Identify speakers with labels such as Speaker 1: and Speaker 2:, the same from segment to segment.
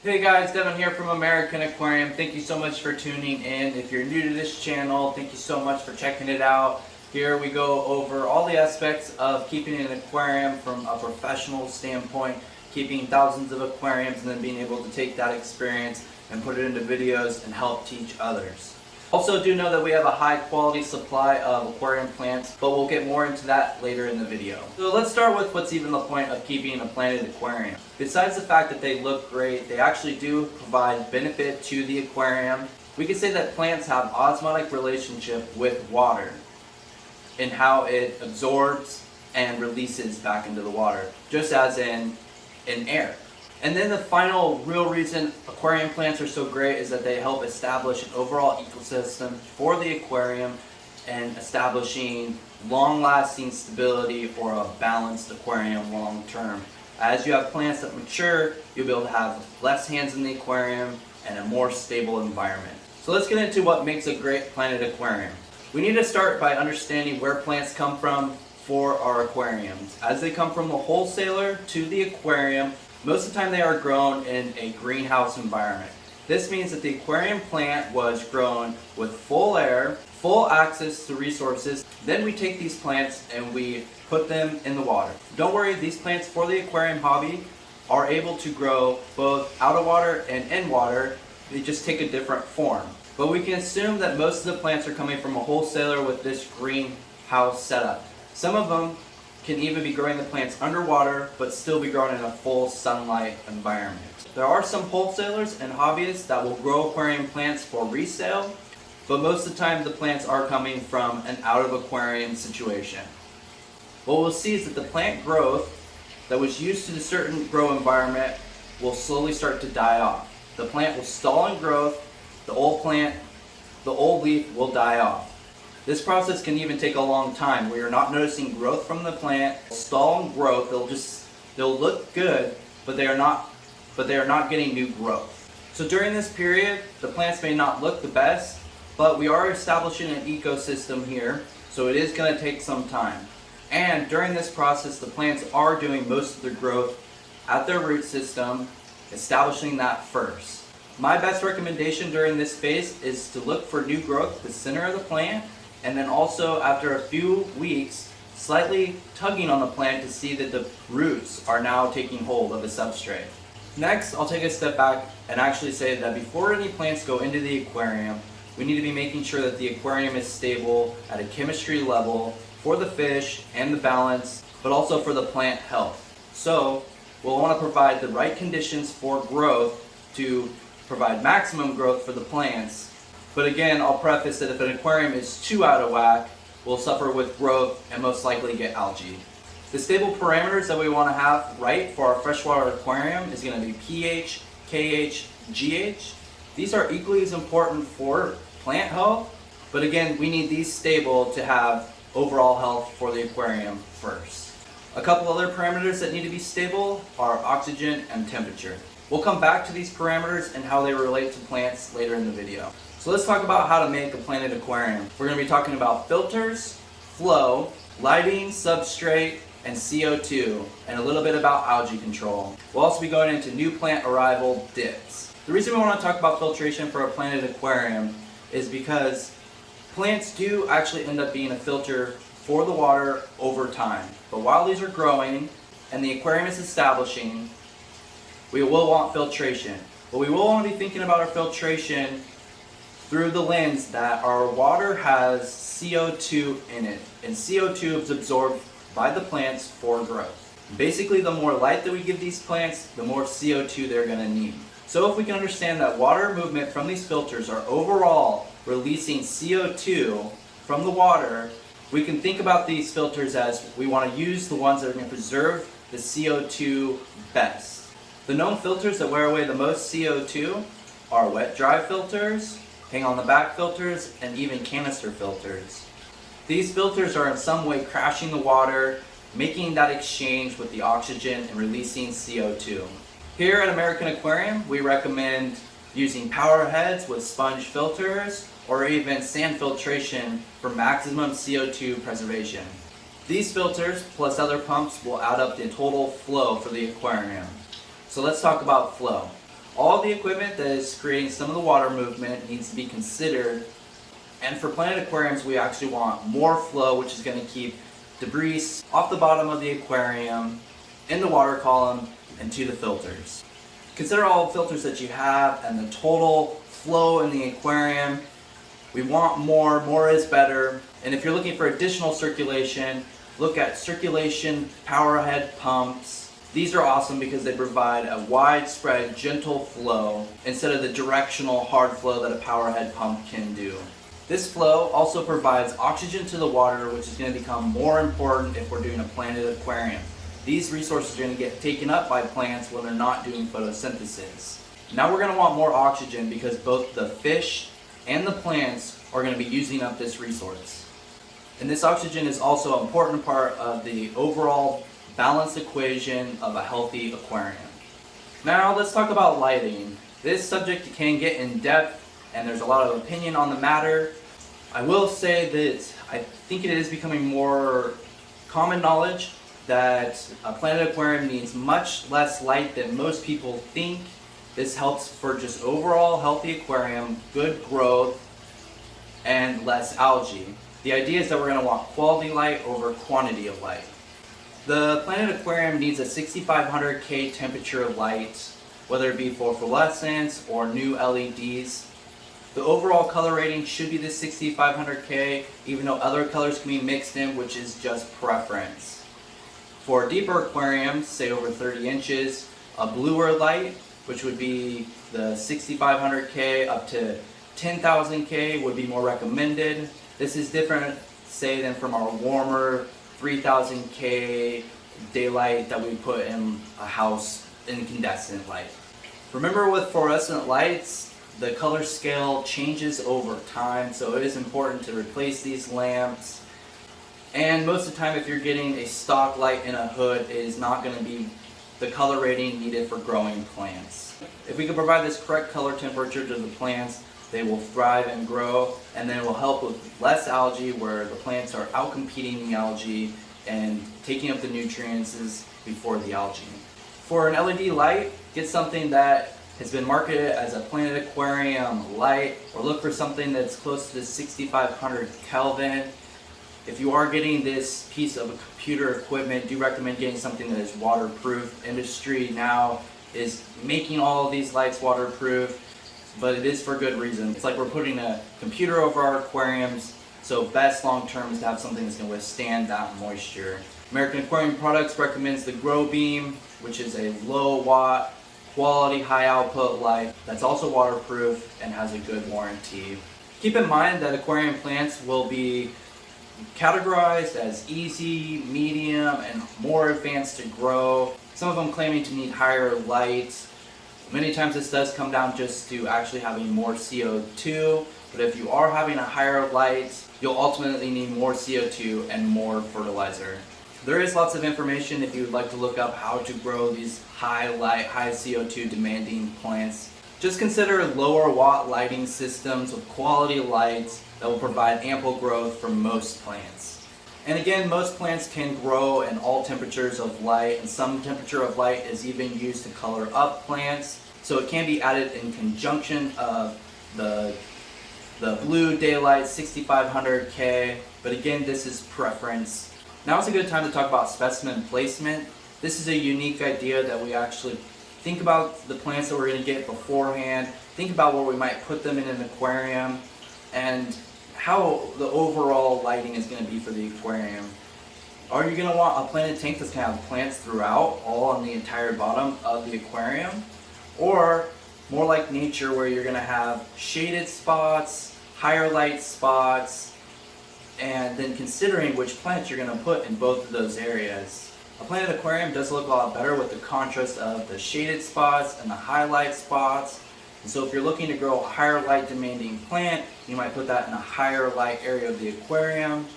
Speaker 1: Hey guys, Devin here from American Aquarium. Thank you so much for tuning in. If you're new to this channel, thank you so much for checking it out. Here we go over all the aspects of keeping an aquarium from a professional standpoint, keeping thousands of aquariums and then being able to take that experience and put it into videos and help teach others. Also do know that we have a high quality supply of aquarium plants, but we'll get more into that later in the video. So let's start with what's even the point of keeping a planted aquarium. Besides the fact that they look great, they actually do provide benefit to the aquarium. We can say that plants have osmotic relationship with water in how it absorbs and releases back into the water, just as in air. And then the final real reason aquarium plants are so great is that they help establish an overall ecosystem for the aquarium and establishing long-lasting stability for a balanced aquarium long term. As you have plants that mature, you'll be able to have less hands in the aquarium and a more stable environment. So let's get into what makes a great planted aquarium. We need to start by understanding where plants come from for our aquariums. As they come from the wholesaler to the aquarium, most of the time they are grown in a greenhouse environment. This means that the aquarium plant was grown with full air, full access to resources. Then we take these plants and we put them in the water. Don't worry, these plants for the aquarium hobby are able to grow both out of water and in water. They just take a different form. But we can assume that most of the plants are coming from a wholesaler with this greenhouse setup. Some of them can even be growing the plants underwater but still be grown in a full sunlight environment. There are some wholesalers and hobbyists that will grow aquarium plants for resale, but most of the time the plants are coming from an out of aquarium situation. What we'll see is that the plant growth that was used to a certain grow environment will slowly start to die off. The plant will stall in growth, the old leaf will die off. This process can even take a long time where you're not noticing growth from the plant. Stall in growth, they'll look good, but they are not getting new growth. So during this period, the plants may not look the best, but we are establishing an ecosystem here, so it is going to take some time. And during this process, the plants are doing most of their growth at their root system, establishing that first. My best recommendation during this phase is to look for new growth at the center of the plant, and then also after a few weeks, slightly tugging on the plant to see that the roots are now taking hold of the substrate. Next, I'll take a step back and actually say that before any plants go into the aquarium, we need to be making sure that the aquarium is stable at a chemistry level for the fish and the balance, but also for the plant health. So, we'll want to provide the right conditions for growth to provide maximum growth for the plants. But again, I'll preface that if an aquarium is too out of whack, we'll suffer with growth and most likely get algae. The stable parameters that we want to have right for our freshwater aquarium is going to be pH, KH, GH. These are equally as important for plant health, but again, we need these stable to have overall health for the aquarium first. A couple other parameters that need to be stable are oxygen and temperature. We'll come back to these parameters and how they relate to plants later in the video. So let's talk about how to make a planted aquarium. We're going to be talking about filters, flow, lighting, substrate, and CO2, and a little bit about algae control. We'll also be going into new plant arrival dips. The reason we want to talk about filtration for a planted aquarium is because plants do actually end up being a filter for the water over time. But while these are growing and the aquarium is establishing, we will want filtration. But we will want to be thinking about our filtration through the lens that our water has CO2 in it, and CO2 is absorbed by the plants for growth. Basically, the more light that we give these plants, the more CO2 they're going to need. So if we can understand that water movement from these filters are overall releasing CO2 from the water, we can think about these filters as we want to use the ones that are going to preserve the CO2 best. The known filters that wear away the most CO2 are wet-dry filters, hang-on-the-back filters, and even canister filters. These filters are in some way crashing the water, making that exchange with the oxygen and releasing CO2. Here at American Aquarium, we recommend using power heads with sponge filters or even sand filtration for maximum CO2 preservation. These filters plus other pumps will add up the total flow for the aquarium. So let's talk about flow. All the equipment that is creating some of the water movement needs to be considered. And for planted aquariums, we actually want more flow, which is going to keep debris off the bottom of the aquarium, in the water column, and to the filters. Consider all the filters that you have and the total flow in the aquarium. We want more is better. And if you're looking for additional circulation, look at circulation powerhead pumps. These are awesome because they provide a widespread, gentle flow instead of the directional hard flow that a powerhead pump can do. This flow also provides oxygen to the water, which is going to become more important if we're doing a planted aquarium. These resources are going to get taken up by plants when they're not doing photosynthesis. Now we're going to want more oxygen because both the fish and the plants are going to be using up this resource. And this oxygen is also an important part of the overall balanced equation of a healthy aquarium. Now let's talk about lighting. This subject can get in depth and there's a lot of opinion on the matter. I will say that I think it is becoming more common knowledge that a planted aquarium needs much less light than most people think. This helps for just overall healthy aquarium, good growth, and less algae. The idea is that we're going to want quality light over quantity of light. The planted aquarium needs a 6500 K temperature light, whether it be for fluorescence or new LEDs. The overall color rating should be the 6500 K, even though other colors can be mixed in, which is just preference. For deeper aquariums, say over 30 inches, a bluer light, which would be the 6500 K up to 10,000 K would be more recommended. This is different, say, than from our warmer 3000 K daylight that we put in a house incandescent light. Remember, with fluorescent lights, the color scale changes over time, so it is important to replace these lamps. And most of the time, if you're getting a stock light in a hood, it is not going to be the color rating needed for growing plants. If we can provide this correct color temperature to the plants, they will thrive and grow, and then it will help with less algae, where the plants are outcompeting the algae and taking up the nutrients before the algae. For an LED light, get something that has been marketed as a planted aquarium light, or look for something that's close to 6500 Kelvin. If you are getting this piece of computer equipment, do recommend getting something that is waterproof. Industry now is making all of these lights waterproof, but it is for good reason. It's like we're putting a computer over our aquariums, so best long term is to have something that's going to withstand that moisture. American Aquarium Products recommends the Grow Beam, which is a low watt, quality, high output light that's also waterproof and has a good warranty. Keep in mind that aquarium plants will be categorized as easy, medium, and more advanced to grow. Some of them claiming to need higher light. Many times this does come down just to actually having more CO2, but if you are having a higher light, you'll ultimately need more CO2 and more fertilizer. There is lots of information if you would like to look up how to grow these high light, high CO2 demanding plants. Just consider lower watt lighting systems with quality lights that will provide ample growth for most plants. And again, most plants can grow in all temperatures of light, and some temperature of light is even used to color up plants. So it can be added in conjunction of the blue daylight 6500 K, but again, this is preference. Now is a good time to talk about specimen placement. This is a unique idea that we actually think about the plants that we're going to get beforehand, think about where we might put them in an aquarium, and how the overall lighting is going to be for the aquarium. Are you going to want a planted tank that's going to have plants throughout, all on the entire bottom of the aquarium? Or more like nature, where you're going to have shaded spots, higher light spots, and then considering which plants you're going to put in both of those areas. A planted aquarium does look a lot better with the contrast of the shaded spots and the highlight spots. And so if you're looking to grow a higher light demanding plant, you might put that in a higher light area of the aquarium,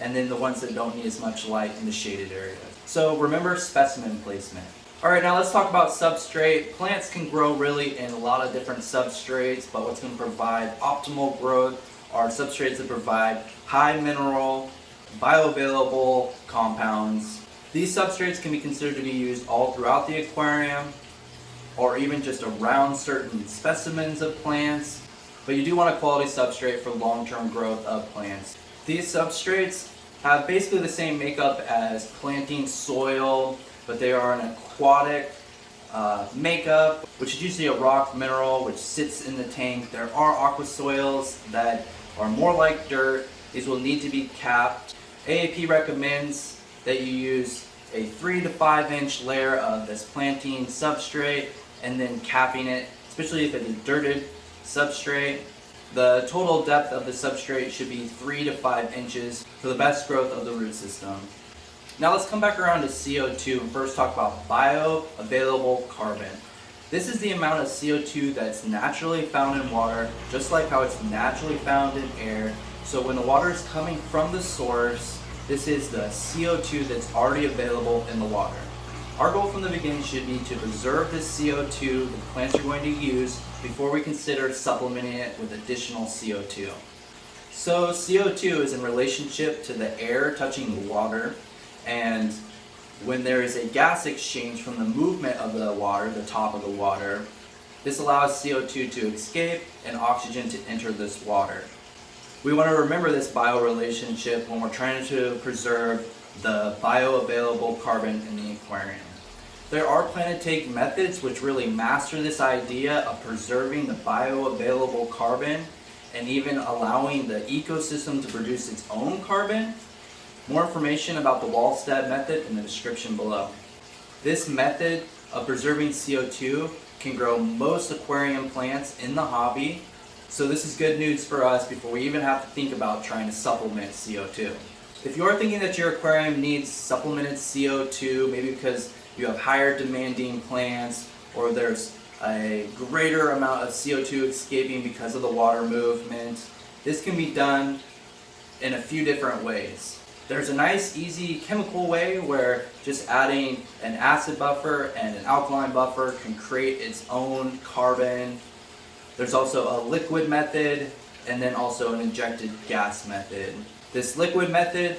Speaker 1: and then the ones that don't need as much light in the shaded area. So remember specimen placement. Alright, now let's talk about substrate. Plants can grow really in a lot of different substrates, but what's going to provide optimal growth are substrates that provide high mineral, bioavailable compounds. These substrates can be considered to be used all throughout the aquarium. or even just around certain specimens of plants, but you do want a quality substrate for long-term growth of plants. These substrates have basically the same makeup as planting soil, but they are an aquatic makeup, which is usually a rock mineral which sits in the tank. There are aqua soils that are more like dirt. These will need to be capped. AAP recommends that you use a 3 to 5 inch layer of this planting substrate and then capping it, especially if it's a dirted substrate. The total depth of the substrate should be 3 to 5 inches for the best growth of the root system. Now let's come back around to CO2 and first talk about bioavailable carbon. This is the amount of CO2 that's naturally found in water, just like how it's naturally found in air. So when the water is coming from the source, this is the CO2 that's already available in the water. Our goal from the beginning should be to preserve this CO2 the plants are going to use before we consider supplementing it with additional CO2. So CO2 is in relationship to the air touching the water, and when there is a gas exchange from the movement of the water, the top of the water, this allows CO2 to escape and oxygen to enter this water. We want to remember this biorelationship when we're trying to preserve the bioavailable carbon in the aquarium. There are plant take methods which really master this idea of preserving the bioavailable carbon and even allowing the ecosystem to produce its own carbon. More information about the Wallstead method in the description below. This method of preserving CO2 can grow most aquarium plants in the hobby, so this is good news for us before we even have to think about trying to supplement CO2. If you are thinking that your aquarium needs supplemented CO2, maybe because you have higher demanding plants or there's a greater amount of CO2 escaping because of the water movement, this can be done in a few different ways. There's a nice, easy chemical way where just adding an acid buffer and an alkaline buffer can create its own carbon. There's also a liquid method and then also an injected gas method. This liquid method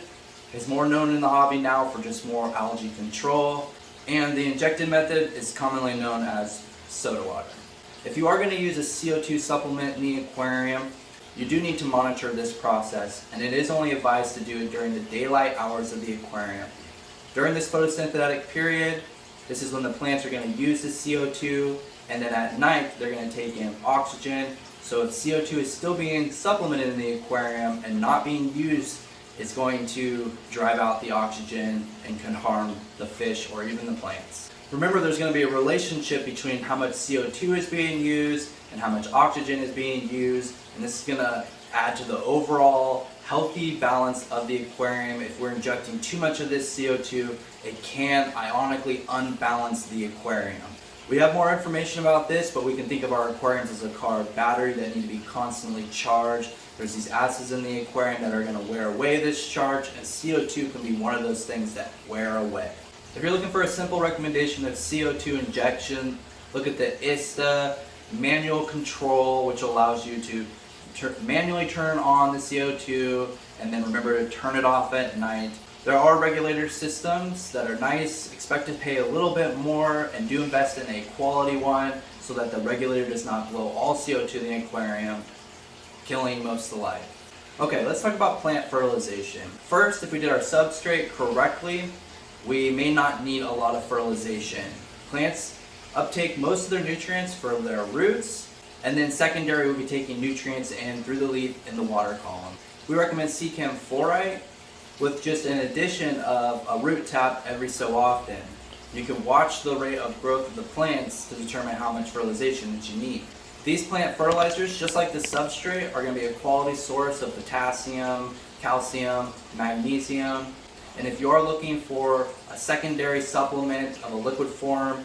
Speaker 1: is more known in the hobby now for just more algae control, and the injected method is commonly known as soda water. If you are going to use a CO2 supplement in the aquarium, you do need to monitor this process, and it is only advised to do it during the daylight hours of the aquarium. During this photosynthetic period, this is when the plants are going to use the CO2, and then at night they're going to take in oxygen. So if CO2 is still being supplemented in the aquarium and not being used, it's going to drive out the oxygen and can harm the fish or even the plants. Remember, there's going to be a relationship between how much CO2 is being used and how much oxygen is being used, and this is going to add to the overall healthy balance of the aquarium. If we're injecting too much of this CO2, it can ionically unbalance the aquarium. We have more information about this, but we can think of our aquariums as a car battery that need to be constantly charged. There's these acids in the aquarium that are going to wear away this charge, and CO2 can be one of those things that wear away. If you're looking for a simple recommendation of CO2 injection, look at the ISTA manual control, which allows you to manually turn on the CO2 and then remember to turn it off at night. There are regulator systems that are nice. Expect to pay a little bit more and do invest in a quality one so that the regulator does not blow all CO2 in the aquarium, killing most of the life. Okay, let's talk about plant fertilization. First, if we did our substrate correctly, we may not need a lot of fertilization. Plants uptake most of their nutrients from their roots, and then secondary will be taking nutrients in through the leaf in the water column. We recommend Sechem Forite with just an addition of a root tap every so often. You can watch the rate of growth of the plants to determine how much fertilization that you need. These plant fertilizers, just like the substrate, are going to be a quality source of potassium, calcium, magnesium. And if you are looking for a secondary supplement of a liquid form,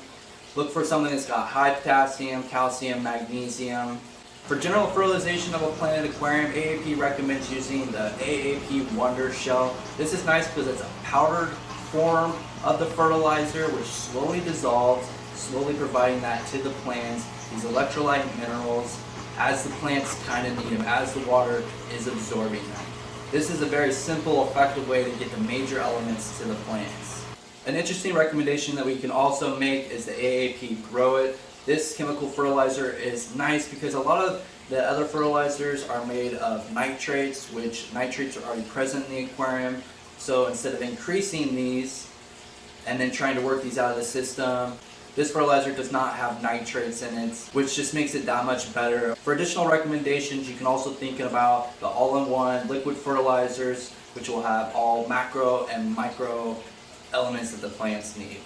Speaker 1: look for something that's got high potassium, calcium, magnesium. For general fertilization of a planted aquarium, AAP recommends using the AAP Wonder Shell. This is nice because it's a powdered form of the fertilizer which slowly dissolves, slowly providing that to the plants, these electrolyte minerals, as the plants kind of need them, as the water is absorbing them. This is a very simple, effective way to get the major elements to the plants. An interesting recommendation that we can also make is the AAP Grow It This chemical fertilizer is nice because a lot of the other fertilizers are made of nitrates, which nitrates are already present in the aquarium. So instead of increasing these and then trying to work these out of the system, this fertilizer does not have nitrates in it, which just makes it that much better. For additional recommendations, you can also think about the all-in-one liquid fertilizers, which will have all macro and micro elements that the plants need.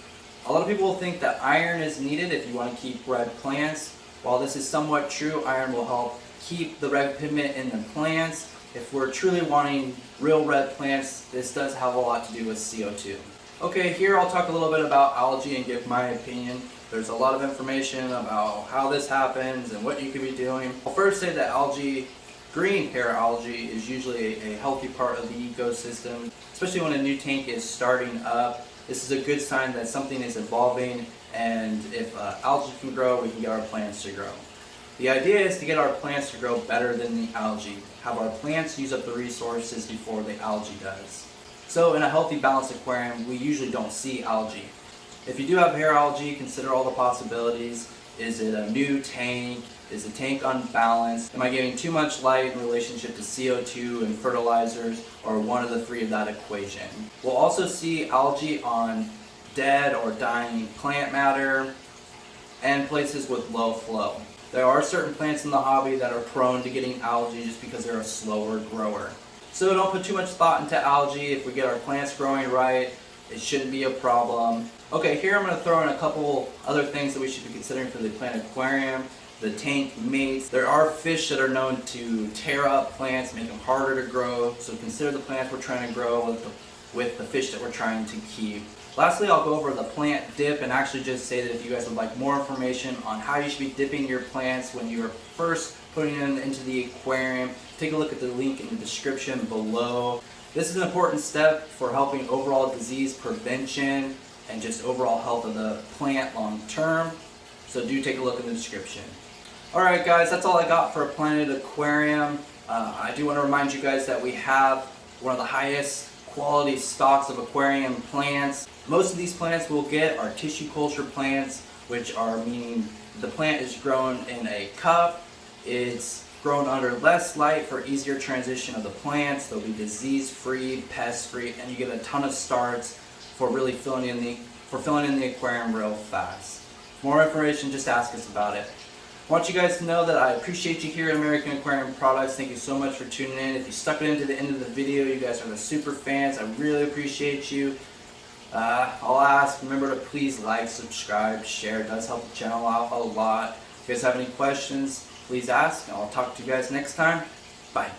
Speaker 1: A lot of people think that iron is needed if you want to keep red plants. While this is somewhat true, iron will help keep the red pigment in the plants. If we're truly wanting real red plants, this does have a lot to do with CO2. Okay, here I'll talk a little bit about algae and give my opinion. There's a lot of information about how this happens and what you could be doing. I'll first say that algae, green hair algae, is usually a healthy part of the ecosystem, especially when a new tank is starting up. This is a good sign that something is evolving, and if algae can grow, we can get our plants to grow. The idea is to get our plants to grow better than the algae, have our plants use up the resources before the algae does. So in a healthy, balanced aquarium, we usually don't see algae. If you do have hair algae, consider all the possibilities. Is it a new tank? Is the tank unbalanced? Am I giving too much light in relationship to CO2 and fertilizers, or one of the three of that equation? We'll also see algae on dead or dying plant matter and places with low flow. There are certain plants in the hobby that are prone to getting algae just because they're a slower grower. So don't put too much thought into algae. If we get our plants growing right, it shouldn't be a problem. Okay, here I'm going to throw in a couple other things that we should be considering for the plant aquarium. The tank mates. There are fish that are known to tear up plants, make them harder to grow. So consider the plants we're trying to grow with the fish that we're trying to keep. Lastly, I'll go over the plant dip and actually just say that if you guys would like more information on how you should be dipping your plants when you're first putting them into the aquarium, take a look at the link in the description below. This is an important step for helping overall disease prevention and just overall health of the plant long term. So do take a look in the description. Alright guys, that's all I got for a planted aquarium. I do want to remind you guys that we have one of the highest quality stocks of aquarium plants. Most of these plants we'll get are tissue culture plants, which are meaning the plant is grown in a cup. It's grown under less light for easier transition of the plants. They'll be disease-free, pest-free, and you get a ton of starts for really filling in the aquarium real fast. For more information, just ask us about it. I want you guys to know that I appreciate you here at American Aquarium Products. Thank you so much for tuning in. If you stuck it into the end of the video, you guys are the super fans. I really appreciate you. I'll ask, remember to please like, subscribe, share. It does help the channel out a lot. If you guys have any questions, please ask, and I'll talk to you guys next time. Bye.